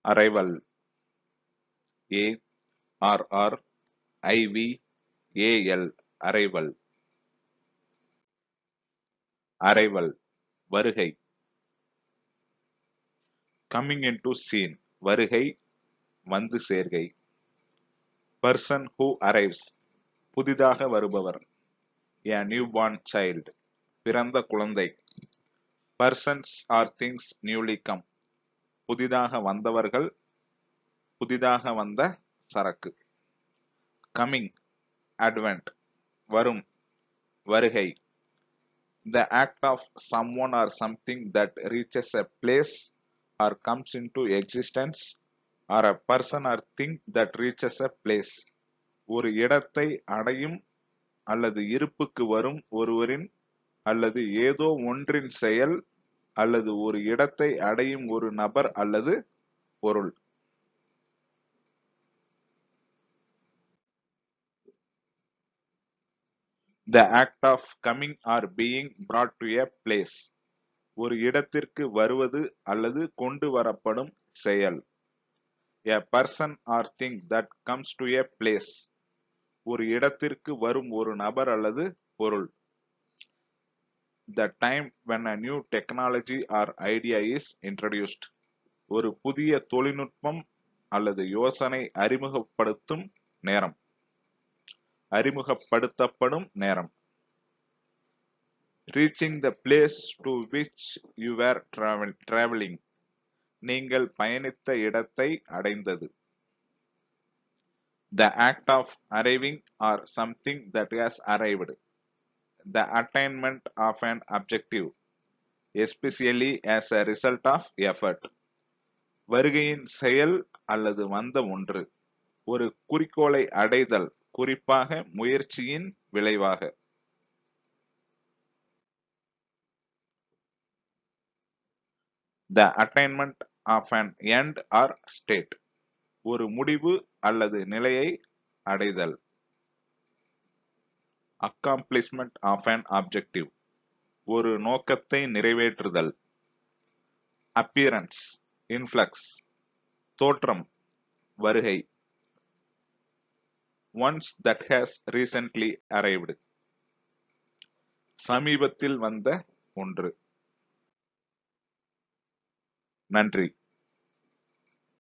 arrival, A-R-R-I-V-A-L, arrival, arrival, வருகை. coming into scene, வருகை, வந்து சேர்கை. person who arrives, புதிதாக வருபவர். a newborn child, பிறந்த குழந்தை. persons or things newly come, புதிதாக வந்தவர்கள், புதிதாக வந்த சரக்கு. coming, advent, வரும், வருகை. the act of someone or something that reaches a place or comes into existence, or a person or thing that reaches a place, ஒரு இடத்தை அடையும் அல்லது இருப்புக்கு வரும் ஒருவரின் அல்லது ஏதோ ஒன்றின் செயல் அல்லது ஒரு இடத்தை அடையும் ஒரு நபர் அல்லது பொருள். the act of coming or being brought to a place, ஒரு இடத்திற்கு வருவது அல்லது கொண்டு வரப்படும் செயல். a person or thing that comes to a place, ஒரு இடத்திற்கு வரும் ஒரு நபர் அல்லது பொருள். the time when a new technology or idea is introduced, ஒரு புதிய தொழில்நுட்பம் அல்லது யோசனை அறிமுகப்படுத்தும் நேரம், அறிமுகப்படுத்தப்படும் நேரம். reaching the place to which you were traveling, நீங்கள் பயணித்த இடத்தை அடைந்தது. the act of arriving or something that has arrived, the attainment of an objective, especially as a result of effort, வருகையின் செயல் அல்லது வந்த ஒன்று, ஒரு குறிக்கோளை அடைதல், குறிப்பாக முயற்சியின் விளைவாக. the attainment of an end or state, ஒரு முடிவு அல்லது நிலையை அடைதல். accomplishment of an objective, ஒரு நோக்கத்தை நிறைவேற்றுதல். appearance, influx, தோற்றம், வருகை. once that has recently arrived, சமீபத்தில் வந்த ஒன்று. நன்றி.